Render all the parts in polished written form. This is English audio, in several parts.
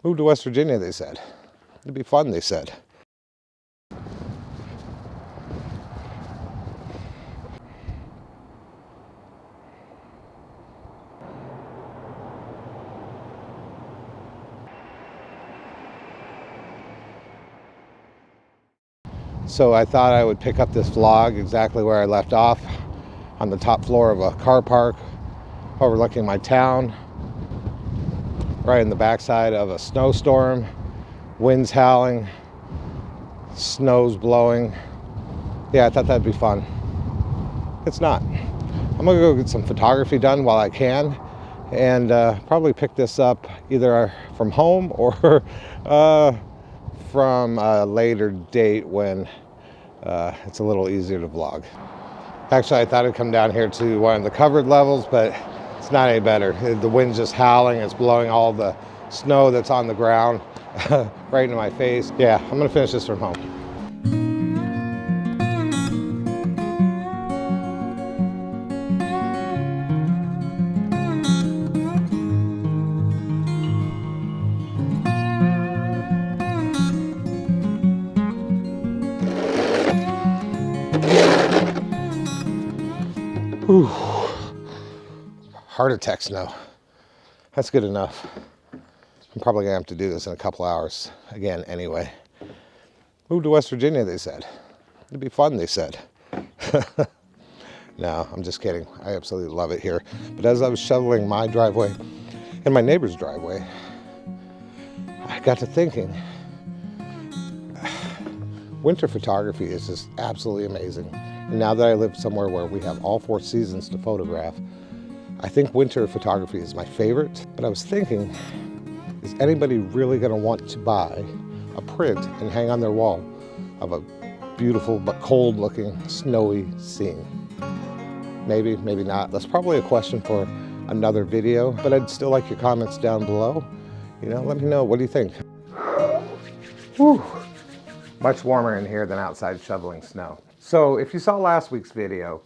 Move to West Virginia, they said. It'd be fun, they said. So I thought I would pick up this vlog exactly where I left off, on the top floor of a car park overlooking my town, right in the backside of a snowstorm, winds howling, snow's blowing. Yeah, I thought that'd be fun. It's not. I'm gonna go get some photography done while I can, and probably pick this up either from home or from a later date when it's a little easier to vlog. Actually, I thought I'd come down here to one of the covered levels, but it's not any better. The wind's just howling. It's blowing all the snow that's on the ground right into my face. Yeah, I'm gonna finish this from home. Whew. Heart attack snow. That's good enough. I'm probably gonna have to do this in a couple hours again anyway. Move to West Virginia, they said. It'd be fun, they said. No, I'm just kidding. I absolutely love it here. But as I was shoveling my driveway and my neighbor's driveway, I got to thinking, winter photography is just absolutely amazing. And now that I live somewhere where we have all 4 seasons to photograph, I think winter photography is my favorite. But I was thinking, is anybody really going to want to buy a print and hang on their wall of a beautiful but cold looking snowy scene? Maybe, maybe not. That's probably a question for another video, but I'd still like your comments down below. You know, let me know, what do you think? Whew. Much warmer in here than outside shoveling snow. So if you saw last week's video,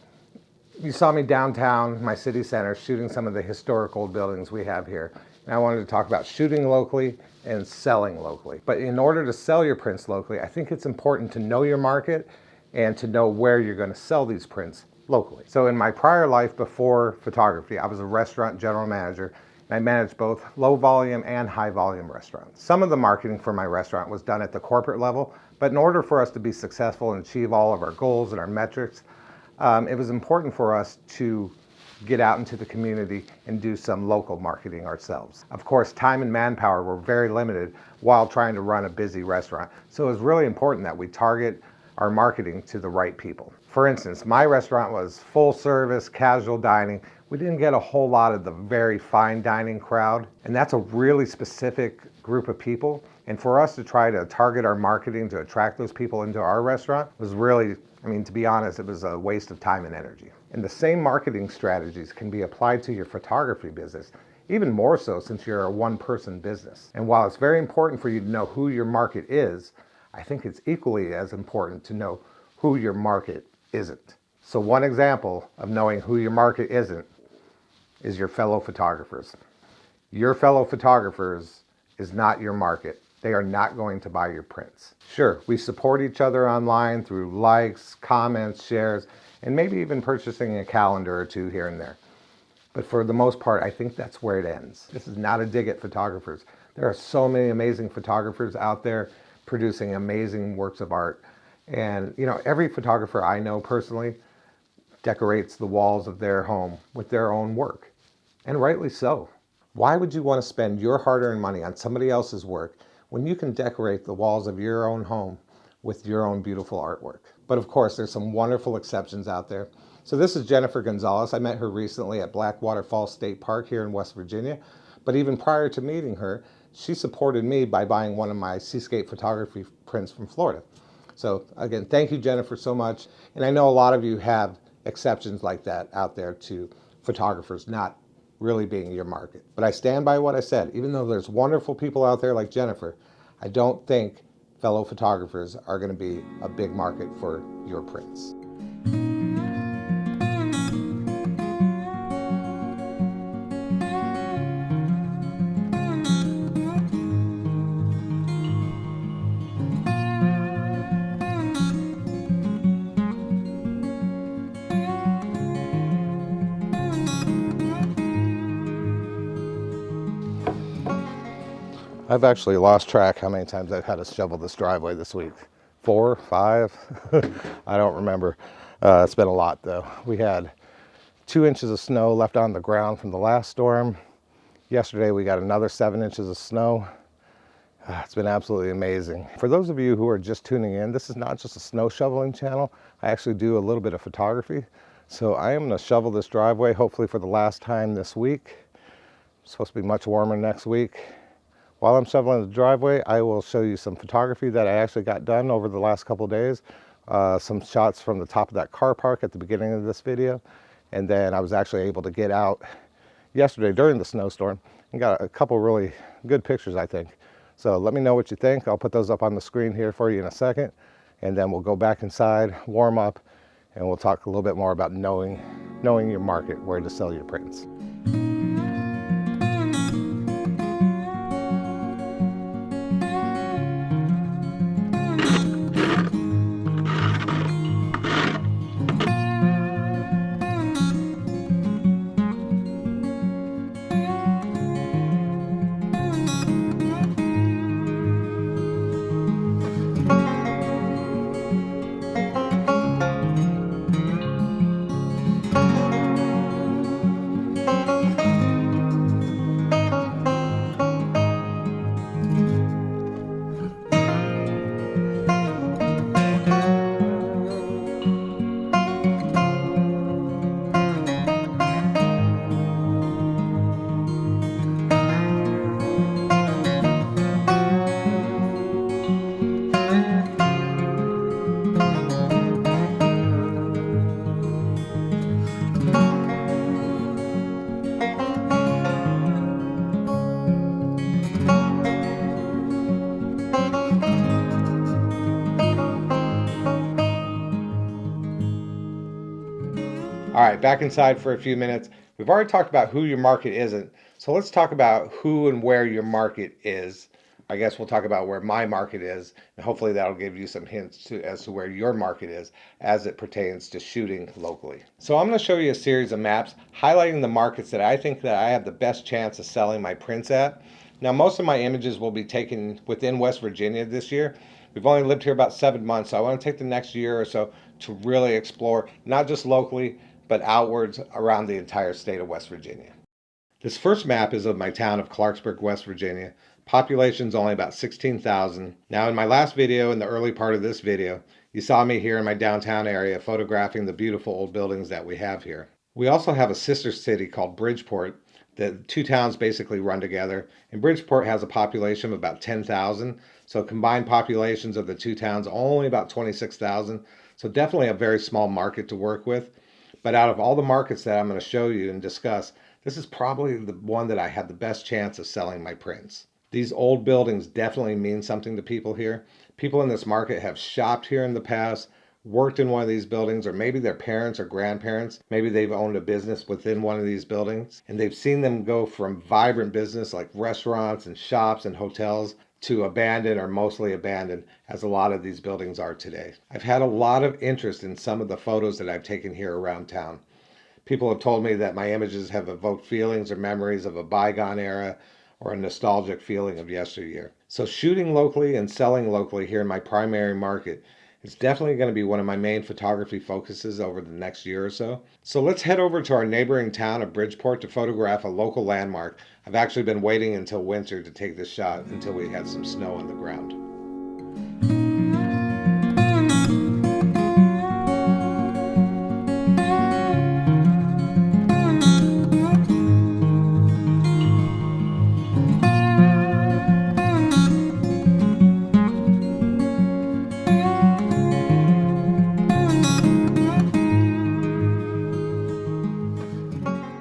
you saw me downtown, my city center, shooting some of the historic old buildings we have here. And I wanted to talk about shooting locally and selling locally. But in order to sell your prints locally, I think it's important to know your market and to know where you're going to sell these prints locally. So in my prior life before photography, I was a restaurant general manager, and I managed both low volume and high volume restaurants. Some of the marketing for my restaurant was done at the corporate level, but in order for us to be successful and achieve all of our goals and our metrics, it was important for us to get out into the community and do some local marketing ourselves. Of course, time and manpower were very limited while trying to run a busy restaurant. So it was really important that we target our marketing to the right people. For instance, my restaurant was full service, casual dining. We didn't get a whole lot of the very fine dining crowd, and that's a really specific group of people. And for us to try to target our marketing to attract those people into our restaurant was really, I mean, to be honest, it was a waste of time and energy. And the same marketing strategies can be applied to your photography business, even more so since you're a one-person business. And while it's very important for you to know who your market is, I think it's equally as important to know who your market isn't. So one example of knowing who your market isn't is your fellow photographers. Your fellow photographers is not your market. They are not going to buy your prints. Sure, we support each other online through likes, comments, shares, and maybe even purchasing a calendar or two here and there. But for the most part, I think that's where it ends. This is not a dig at photographers. There are so many amazing photographers out there producing amazing works of art. And you know, every photographer I know personally decorates the walls of their home with their own work. And rightly so. Why would you want to spend your hard-earned money on somebody else's work when you can decorate the walls of your own home with your own beautiful artwork? But of course, there's some wonderful exceptions out there. So this is Jennifer Gonzalez. I met her recently at Blackwater Falls State Park here in West Virginia. But even prior to meeting her, she supported me by buying one of my seascape photography prints from Florida. So again, thank you, Jennifer, so much. And I know a lot of you have exceptions like that out there to photographers not really being your market. But I stand by what I said. Even though there's wonderful people out there like Jennifer, I don't think fellow photographers are going to be a big market for your prints. I've actually lost track how many times I've had to shovel this driveway this week. 4, 5, I don't remember. It's been a lot though. We had 2 inches of snow left on the ground from the last storm. Yesterday we got another 7 inches of snow. It's been absolutely amazing. For those of you who are just tuning in, this is not just a snow shoveling channel. I actually do a little bit of photography. So I am going to shovel this driveway hopefully for the last time this week. It's supposed to be much warmer next week. While I'm shoveling the driveway, I will show you some photography that I actually got done over the last couple of days. Some shots from the top of that car park at the beginning of this video. And then I was actually able to get out yesterday during the snowstorm and got a couple really good pictures, I think. So let me know what you think. I'll put those up on the screen here for you in a second. And then we'll go back inside, warm up, and we'll talk a little bit more about knowing your market, where to sell your prints. All right, back inside for a few minutes. We've already talked about who your market isn't. So let's talk about who and where your market is. I guess we'll talk about where my market is, and hopefully that'll give you some hints as to where your market is as it pertains to shooting locally. So I'm going to show you a series of maps highlighting the markets that I think that I have the best chance of selling my prints at. Now, most of my images will be taken within West Virginia this year. We've only lived here about 7 months, so I want to take the next year or so to really explore, not just locally, but outwards around the entire state of West Virginia. This first map is of my town of Clarksburg, West Virginia. Population's only about 16,000. Now, in my last video, in the early part of this video, you saw me here in my downtown area photographing the beautiful old buildings that we have here. We also have a sister city called Bridgeport. The 2 towns basically run together, and Bridgeport has a population of about 10,000. So combined populations of the 2 towns only about 26,000. So definitely a very small market to work with. But out of all the markets that I'm going to show you and discuss, this is probably the one that I had the best chance of selling my prints. These old buildings definitely mean something to people here. People in this market have shopped here in the past, worked in one of these buildings, or maybe their parents or grandparents, maybe they've owned a business within one of these buildings, and they've seen them go from vibrant business like restaurants and shops and hotels to abandoned or mostly abandoned, as a lot of these buildings are today. I've had a lot of interest in some of the photos that I've taken here around town. People have told me that my images have evoked feelings or memories of a bygone era or a nostalgic feeling of yesteryear. So shooting locally and selling locally here in my primary market is definitely going to be one of my main photography focuses over the next year or so. So let's head over to our neighboring town of Bridgeport to photograph a local landmark. I've actually been waiting until winter to take this shot until we had some snow on the ground.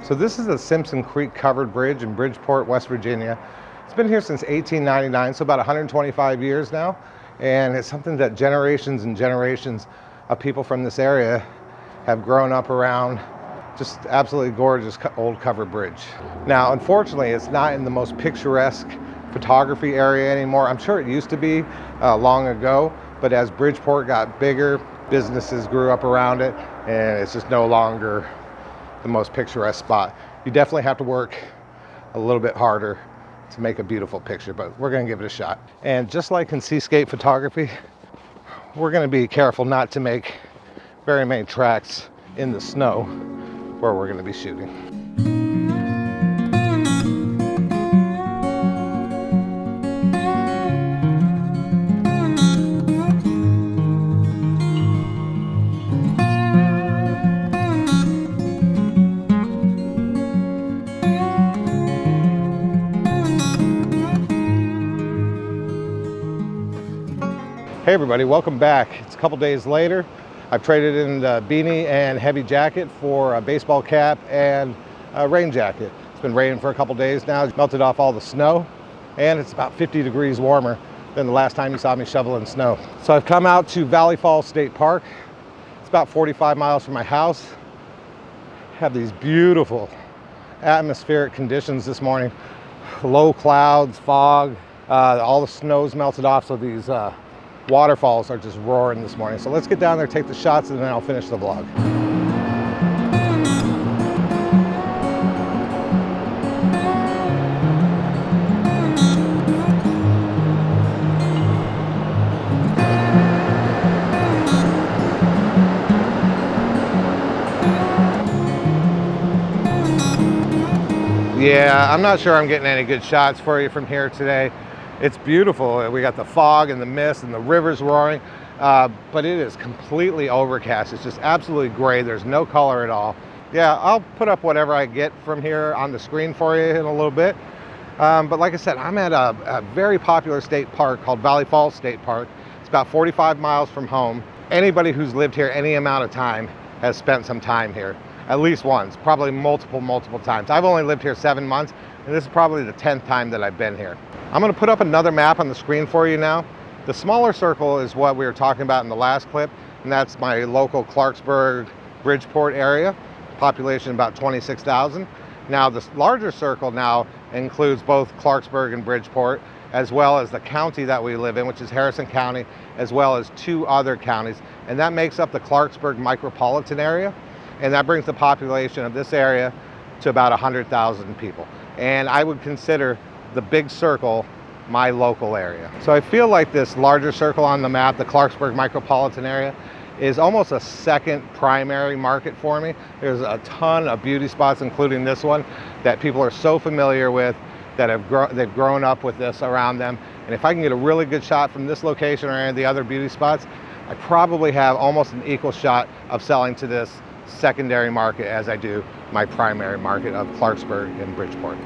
So this is the Simpson Creek Covered Bridge in Bridgeport, West Virginia. It's been here since 1899, so about 125 years now. And it's something that generations and generations of people from this area have grown up around. Just absolutely gorgeous old covered bridge. Now, unfortunately, it's not in the most picturesque photography area anymore. I'm sure it used to be long ago, but as Bridgeport got bigger, businesses grew up around it, and it's just no longer the most picturesque spot. You definitely have to work a little bit harder to make a beautiful picture, but we're gonna give it a shot. And just like in seascape photography, we're gonna be careful not to make very many tracks in the snow where we're gonna be shooting. Hey everybody, welcome back. It's a couple days later. I've traded in the beanie and heavy jacket for a baseball cap and a rain jacket. It's been raining for a couple days now. It's melted off all the snow, and it's about 50 degrees warmer than the last time you saw me shoveling snow. So I've come out to Valley Falls State Park. It's about 45 miles from my house. Have these beautiful atmospheric conditions this morning. Low clouds, fog, all the snow's melted off, so these waterfalls are just roaring this morning. So let's get down there, take the shots, and then I'll finish the vlog. Yeah, I'm not sure I'm getting any good shots for you from here today. It's beautiful. We got the fog and the mist and the river's roaring, but it is completely overcast. It's just absolutely gray. There's no color at all. Yeah, I'll put up whatever I get from here on the screen for you in a little bit. But like I said, I'm at a very popular state park called Valley Falls State Park. It's about 45 miles from home. Anybody who's lived here any amount of time has spent some time here. At least once, probably multiple times. I've only lived here 7 months, and this is probably the 10th time that I've been here. I'm gonna put up another map on the screen for you now. The smaller circle is what we were talking about in the last clip, and that's my local Clarksburg, Bridgeport area, population about 26,000. Now this larger circle now includes both Clarksburg and Bridgeport, as well as the county that we live in, which is Harrison County, as well as 2 other counties, and that makes up the Clarksburg micropolitan area. And that brings the population of this area to about 100,000 people. And I would consider the big circle my local area. So I feel like this larger circle on the map, the Clarksburg micropolitan area, is almost a second primary market for me. There's a ton of beauty spots, including this one, that people are so familiar with, that they've grown up with this around them. And if I can get a really good shot from this location or any of the other beauty spots, I probably have almost an equal shot of selling to this secondary market as I do my primary market of Clarksburg and Bridgeport.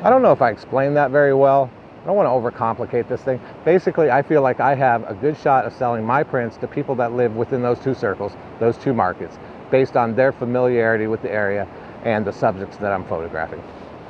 I don't know if I explained that very well. I don't want to overcomplicate this thing. Basically, I feel like I have a good shot of selling my prints to people that live within those 2 circles, those 2 markets, based on their familiarity with the area and the subjects that I'm photographing.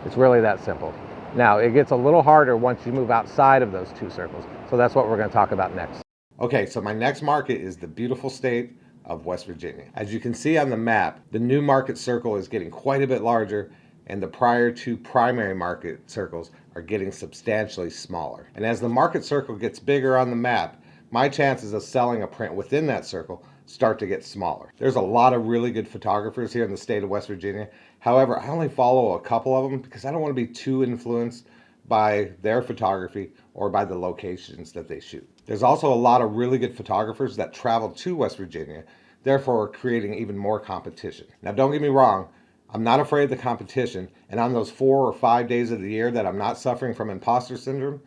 It's really that simple. Now, it gets a little harder once you move outside of those 2 circles. So that's what we're going to talk about next. Okay, so my next market is the beautiful state of West Virginia. As you can see on the map, the new market circle is getting quite a bit larger, and the prior 2 primary market circles are getting substantially smaller. And as the market circle gets bigger on the map, my chances of selling a print within that circle start to get smaller. There's a lot of really good photographers here in the state of West Virginia. However, I only follow a couple of them because I don't want to be too influenced by their photography or by the locations that they shoot. There's also a lot of really good photographers that travel to West Virginia, therefore creating even more competition. Now, don't get me wrong, I'm not afraid of the competition, and on those 4 or 5 days of the year that I'm not suffering from imposter syndrome,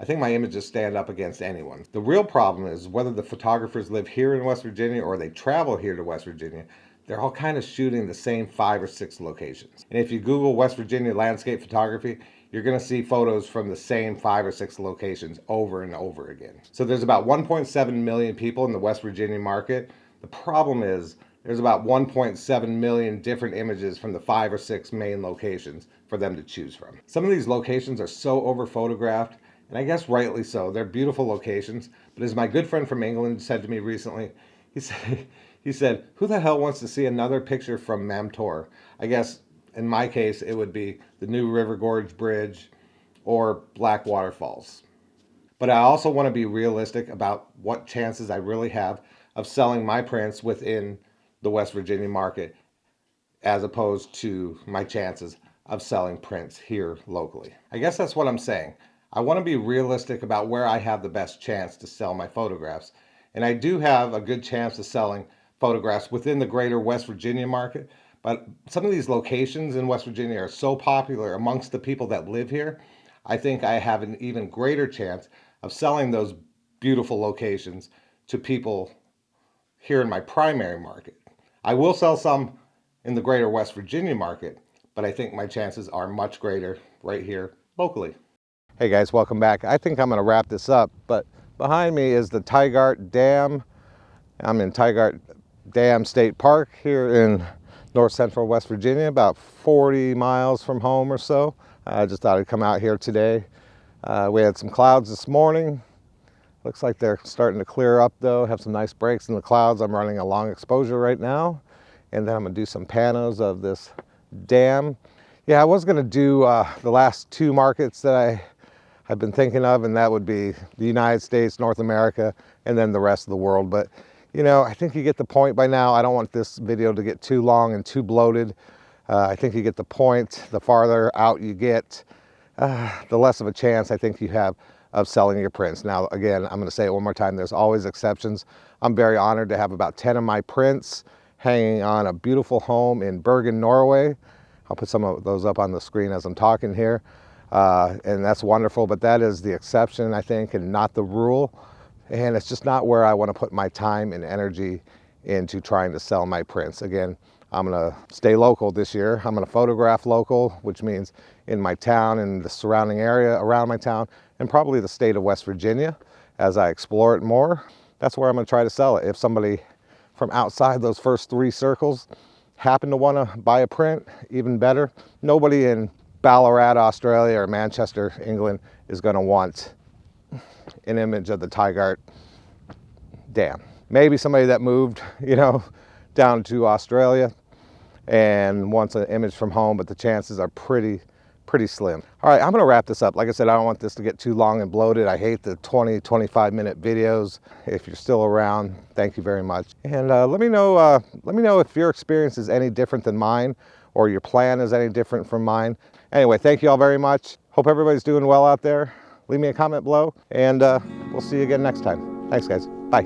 I think my images stand up against anyone. The real problem is whether the photographers live here in West Virginia or they travel here to West Virginia, they're all kind of shooting the same 5 or 6 locations. And if you Google West Virginia landscape photography, you're going to see photos from the same 5 or 6 locations over and over again. So there's about 1.7 million people in the West Virginia market. The problem is there's about 1.7 million different images from the 5 or 6 main locations for them to choose from. Some of these locations are so over photographed, and I guess rightly so. They're beautiful locations, but as my good friend from England said to me recently, he said, who the hell wants to see another picture from Mamtor? I guess in my case, it would be the new River Gorge Bridge or Black Waterfalls. but I also want to be realistic about what chances I really have of selling my prints within the West Virginia market, as opposed to my chances of selling prints here locally. I guess that's what I'm saying. I want to be realistic about where I have the best chance to sell my photographs. And I do have a good chance of selling photographs within the greater West Virginia market. But some of these locations in West Virginia are so popular amongst the people that live here, I think I have an even greater chance of selling those beautiful locations to people here in my primary market. I will sell some in the greater West Virginia market, but I think my chances are much greater right here locally. Hey guys, welcome back. I think I'm going to wrap this up, but behind me is the Igart Dam. I'm in Igart Dam State Park here in north central West Virginia, about 40 miles from home or so. I just thought I'd come out here today. We had some clouds this morning. Looks like they're starting to clear up though, have some nice breaks in the clouds. I'm running a long exposure right now. And then I'm gonna do some panos of this dam. Yeah, I was gonna do the last two markets that I've been thinking of, and that would be the United States, North America, and then the rest of the world. But you know, I think you get the point by now. I don't want this video to get too long and too bloated. I think you get the point. The farther out you get, the less of a chance I think you have of selling your prints. Now, again, I'm gonna say it one more time, there's always exceptions. I'm very honored to have about 10 of my prints hanging on a beautiful home in Bergen, Norway. I'll put some of those up on the screen as I'm talking here. And that's wonderful, but that is the exception, I think, and not the rule. And it's just not where I wanna put my time and energy into trying to sell my prints. Again, I'm gonna stay local this year. I'm gonna photograph local, which means in my town and the surrounding area around my town, and probably the state of West Virginia as I explore it more. That's where I'm gonna try to sell it. If somebody from outside those first three circles happen to wanna buy a print, even better. Nobody in Ballarat, Australia or Manchester, England is gonna want an image of the Igart Dam. Maybe somebody that moved, you know, down to Australia and wants an image from home, but the chances are pretty slim. All right, I'm gonna wrap this up. Like I said, I don't want this to get too long and bloated. I hate the 20-25 minute videos. If you're still around, thank you very much. And let me know if your experience is any different than mine, or your plan is any different from mine. Anyway, thank you all very much. Hope everybody's doing well out there. Leave me a comment below, and we'll see you again next time. Thanks, guys. Bye.